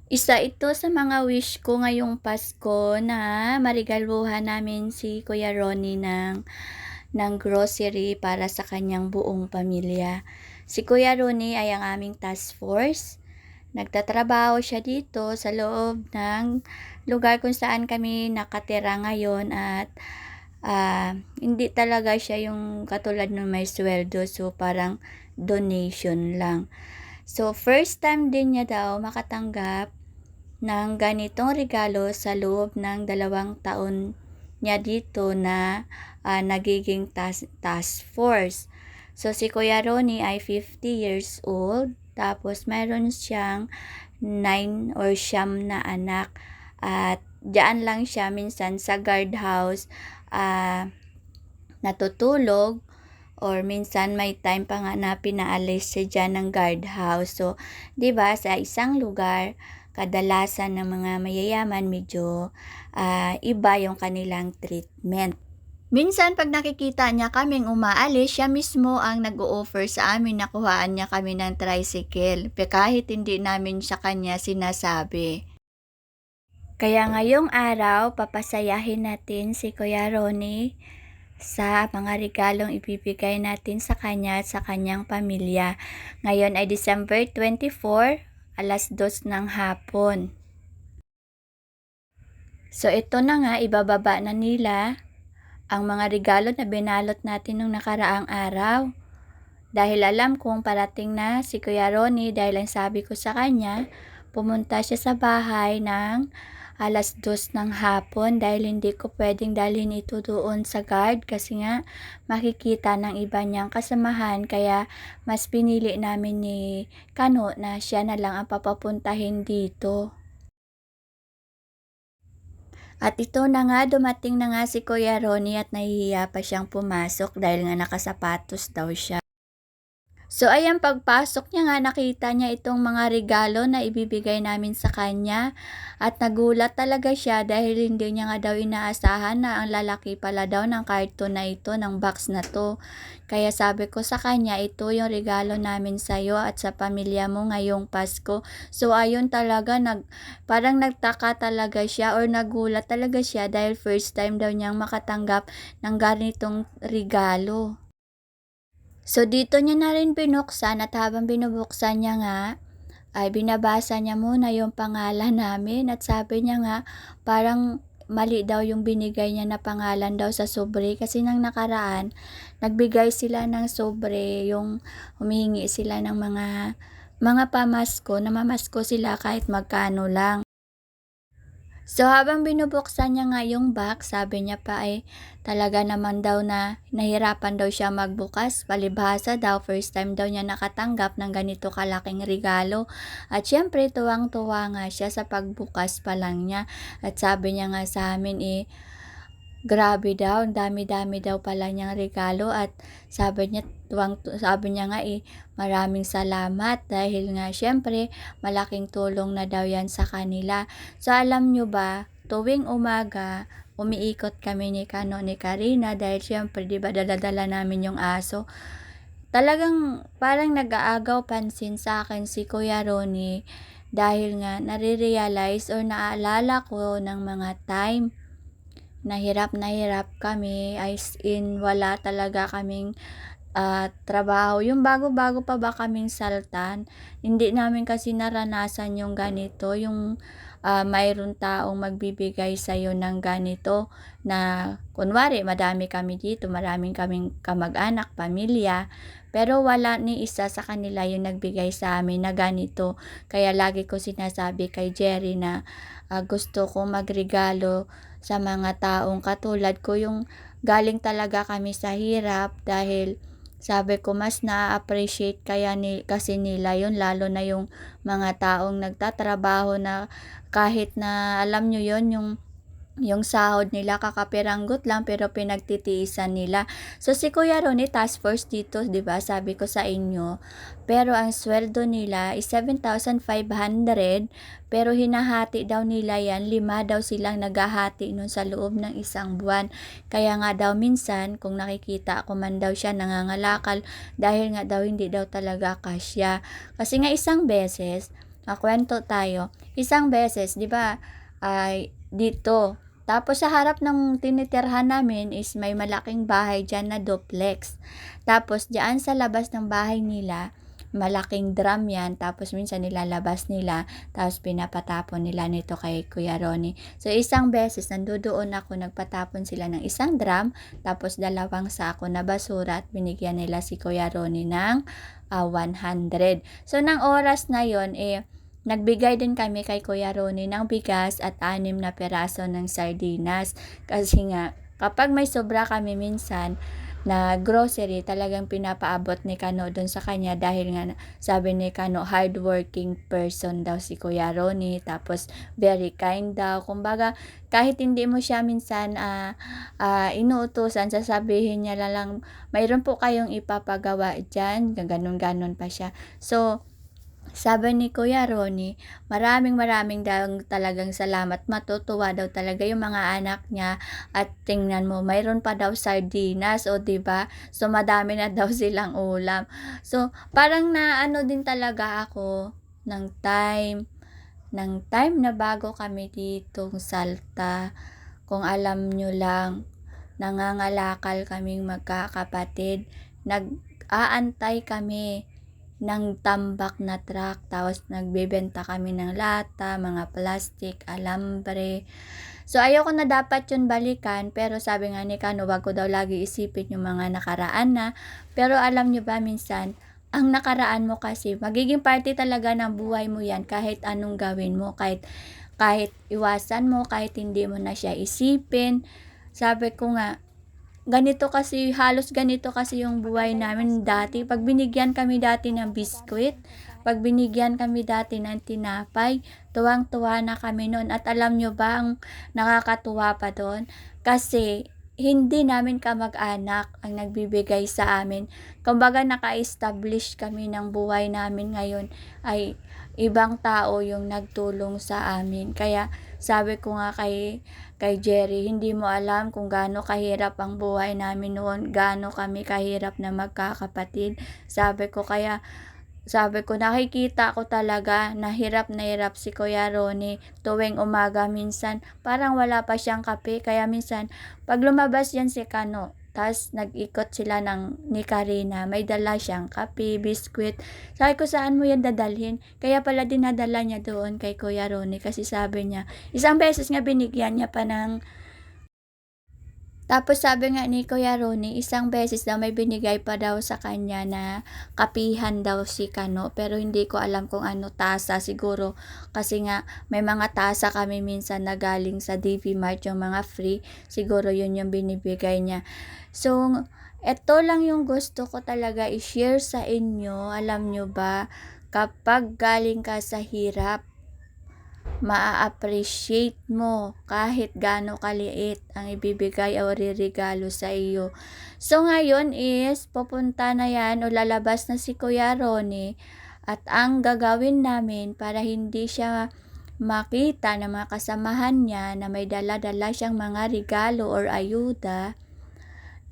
Isa ito sa mga wish ko ngayong Pasko na marigaluhan namin si Kuya Ronnie ng grocery para sa kanyang buong pamilya. Si Kuya Ronnie ay ang aming task force. Nagtatrabaho siya dito sa loob ng lugar kung saan kami nakatira ngayon at hindi talaga siya yung katulad ng may sweldo, so parang donation lang. So first time din niya daw makatanggap ng ganitong regalo sa loob ng 2 taon niya dito na nagiging task force. So si Kuya Ronnie ay 50 years old, tapos mayroon siyang 9 or 9 na anak, at diyan lang siya minsan sa guardhouse natutulog, or minsan may time pa nga na pinaalis siya dyan ng guardhouse. So, 'di ba, sa isang lugar, kadalasan ng mga mayayaman medyo iba yung kanilang treatment. Minsan pag nakikita niya kaming umaalis, siya mismo ang nag-o-offer sa amin na kuhaan niya kami ng tricycle, kahit hindi namin sa kanya sinasabi. Kaya ngayong araw, papasayahin natin si Kuya Ronnie sa mga regalong ibibigay natin sa kanya at sa kanyang pamilya. Ngayon ay December 24, 2:00 ng hapon. So ito na nga, ibababa na nila ang mga regalo na binalot natin nung nakaraang araw. Dahil alam kong parating na si Kuya Ronnie, dahil ang sabi ko sa kanya, pumunta siya sa bahay ng 2:00 ng hapon, dahil hindi ko pwedeng dalhin ito doon sa guard kasi nga makikita ng iba niyang kasamahan, kaya mas pinili namin ni Kano na siya na lang ang papapuntahin dito. At ito na nga, dumating na nga si Kuya Ronnie at nahihiya pa siyang pumasok dahil nga nakasapatos daw siya. So ayan, pagpasok niya nga nakita niya itong mga regalo na ibibigay namin sa kanya, at nagulat talaga siya dahil hindi niya nga daw inaasahan na ang lalaki pala daw ng karton na ito, ng box na to. Kaya sabi ko sa kanya, ito yung regalo namin sa iyo at sa pamilya mo ngayong Pasko. So ayun talaga, parang nagtaka talaga siya or nagulat talaga siya dahil first time daw niyang makatanggap ng ganitong regalo. So dito niya na rin binuksan, at habang binubuksan niya nga, ay binabasa niya muna yung pangalan namin, at sabi niya nga parang mali daw yung binigay niya na pangalan daw sa sobre, kasi nang nakaraan nagbigay sila ng sobre, yung humihingi sila ng mga pamasko, namamasko sila kahit magkano lang. So habang binubuksan niya nga yung box, sabi niya pa ay talaga naman daw na nahirapan daw siya magbukas. Palibhasa daw, first time daw niya nakatanggap ng ganito kalaking regalo. At syempre, tuwang-tuwa nga siya sa pagbukas pa lang niya. At sabi niya nga sa amin grabe daw, ang dami-dami daw pala niyang regalo, at sabi niya nga maraming salamat dahil nga syempre malaking tulong na daw yan sa kanila. So alam nyo ba, tuwing umaga umiikot kami ni Kano ni Karina dahil syempre 'di ba dala-dala namin yung aso. Talagang parang nag-aagaw pansin sa akin si Kuya Ronnie, dahil nga nare-realize or naaalala ko ng mga time na hirap kami, as in wala talaga kaming trabaho. Yung bago-bago pa ba kaming saltan, hindi namin kasi naranasan yung ganito, yung mayroon taong magbibigay sa'yo ng ganito, na kunwari madami kami dito, maraming kaming kamag-anak, pamilya, pero wala ni isa sa kanila yung nagbigay sa amin na ganito. Kaya lagi ko sinasabi kay Jerry na gusto ko magregalo sa mga taong katulad ko, yung galing talaga kami sa hirap, dahil sabi ko mas na-appreciate kasi nila yun, lalo na yung mga taong nagtatrabaho na kahit na alam nyo yun, yung sahod nila kakapiranggot lang pero pinagtitiisan nila. So si Kuya Ronnie task force dito, 'di ba? Sabi ko sa inyo. Pero ang sweldo nila is 7,500, pero hinahati daw nila 'yan, 5 daw silang naghahati nun sa loob ng isang buwan. Kaya nga daw minsan kung nakikita ko man daw siya nangangalakal, dahil nga daw hindi daw talaga kasya. Kasi nga isang beses Kuwento tayo. Isang beses 'di ba, ay dito, tapos sa harap ng tinitirhan namin is may malaking bahay diyan na duplex. Tapos diyaan sa labas ng bahay nila, malaking drum 'yan, tapos minsan nilalabas nila, tapos pinapatapon nila nito kay Kuya Ronnie. So isang beses nandodoon ako, nagpatapon sila ng isang drum, tapos 2 sako na basura at binigyan nila si Kuya Ronnie ng 100. So ng oras na yon nagbigay din kami kay Kuya Ronnie ng bigas at 6 na piraso ng sardinas. Kasi nga, kapag may sobra kami minsan na grocery, talagang pinapaabot ni Kano doon sa kanya dahil nga sabi ni Kano, hardworking person daw si Kuya Ronnie, tapos very kind daw. Kumbaga, kahit hindi mo siya minsan inuutusan, sasabihin niya lang, mayroon po kayong ipapagawa dyan, ganun-ganon pa siya. So, sabi ni Kuya Ronnie, maraming daw talagang salamat, matutuwa daw talaga yung mga anak niya at tingnan mo mayroon pa daw sardinas, o 'di ba? So madami na daw silang ulam. So parang naano din talaga ako ng time na bago kami ditong Salta. Kung alam nyo lang, nangangalakal kaming magkakapatid, nag-aantay kami ng tambak na truck, tapos nagbebenta kami ng lata, mga plastic, alambre. So ayoko na dapat yun balikan, pero sabi nga ni Kano, wag ko daw lagi isipin yung mga nakaraan na. Pero alam nyo ba, minsan ang nakaraan mo kasi magiging parte talaga ng buhay mo yan, kahit anong gawin mo, kahit iwasan mo, kahit hindi mo na siya isipin. Sabi ko nga, halos ganito kasi yung buhay namin dati. Pag binigyan kami dati ng biskwit, pag binigyan kami dati ng tinapay, tuwang-tuwa na kami noon. At alam nyo ba ang nakakatuwa pa doon? Kasi hindi namin kamag-anak ang nagbibigay sa amin. Kumbaga naka-establish kami ng buhay namin ngayon, ay ibang tao yung nagtulong sa amin. Kaya sabi ko nga kay Jerry, hindi mo alam kung gaano kahirap ang buhay namin noon, gaano kami kahirap na magkakapatid. Sabi ko, nakikita ko talaga na hirap si Kuya Ronnie tuwing umaga. Minsan parang wala pa siyang kape, kaya minsan pag lumabas yan si Kano, tas nag-ikot sila ni Karina, may dala siyang kape, biskwit. Sabi ko, saan mo yan dadalhin? Kaya pala dinadala niya doon kay Kuya Ronnie, kasi sabi niya, isang beses nga binigyan niya pa ng. Tapos sabi nga ni Kuya Ronnie, isang beses daw may binigay pa daw sa kanya na kapihan daw si Kano, pero hindi ko alam kung ano tasa, siguro kasi nga may mga tasa kami minsan na galing sa DV Mart, yung mga free, siguro yun yung binibigay niya. So, eto lang yung gusto ko talaga i-share sa inyo. Alam nyo ba, kapag galing ka sa hirap, maa-appreciate mo kahit gaano kaliit ang ibibigay o ririgalo sa iyo. So ngayon is pupunta na yan o lalabas na si Kuya Ronnie, at ang gagawin namin para hindi siya makita ng mga kasamahan niya na may dala-dala siyang mga regalo or ayuda,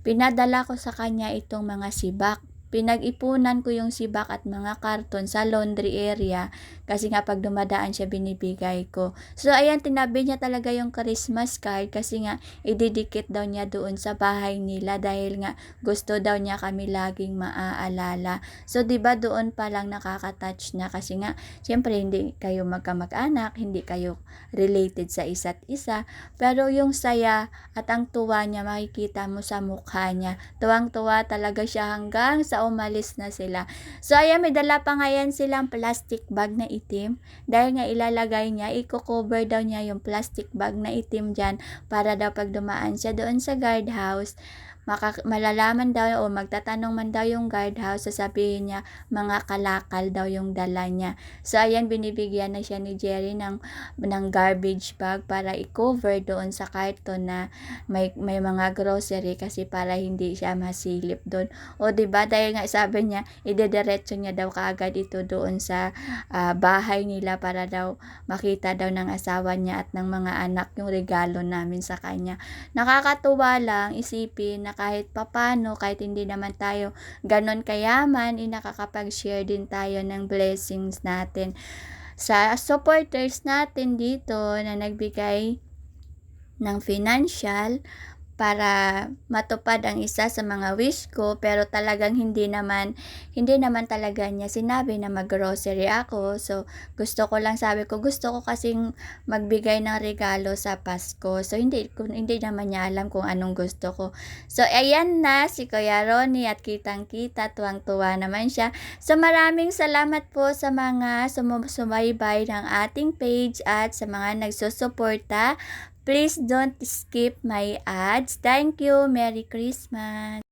pinadala ko sa kanya itong mga sibak. Pinag-ipunan ko yung sibak at mga karton sa laundry area, kasi nga pag dumadaan siya binibigay ko. So ayan, tinabi niya talaga yung Christmas card, kasi nga ididikit daw niya doon sa bahay nila, dahil nga gusto daw niya kami laging maaalala. So 'di ba doon pa lang nakaka-touch na, kasi nga siyempre hindi kayo magkamag-anak, hindi kayo related sa isa't isa, pero yung saya at ang tuwa niya makikita mo sa mukha niya. Tuwang-tuwa talaga siya hanggang sa umalis na sila. So ayan, may dala pa nga yan silang plastic bag na itim, dahil nga ilalagay niya, i-cover daw niya yung plastic bag na itim dyan, para daw pag dumaan siya doon sa guardhouse, malalaman daw o magtatanong man daw yung guardhouse, sasabihin niya mga kalakal daw yung dala niya. So ayan, binibigyan na siya ni Jerry ng garbage bag para i-cover doon sa karton na may mga grocery, kasi para hindi siya masilip doon. O 'di ba, dahil nga sabi niya idediretso niya daw kaagad ito doon sa bahay nila, para daw makita daw ng asawa niya at ng mga anak yung regalo namin sa kanya. Nakakatuwa lang isipin na kahit papano, kahit hindi naman tayo ganon kayaman, nakakapag-share din tayo ng blessings natin. sa supporters natin dito na nagbigay ng financial para matupad ang isa sa mga wish ko, pero talagang hindi naman talaga niya sinabi na mag-grocery ako. So, sabi ko gusto ko kasing magbigay ng regalo sa Pasko. So, hindi naman niya alam kung anong gusto ko. So, ayan na si Kuya Ronnie at kitang-kita, tuwang-tuwa naman siya. So, maraming salamat po sa mga sumusubaybay ng ating page at sa mga nagsusuporta. Please don't skip my ads. Thank you. Merry Christmas.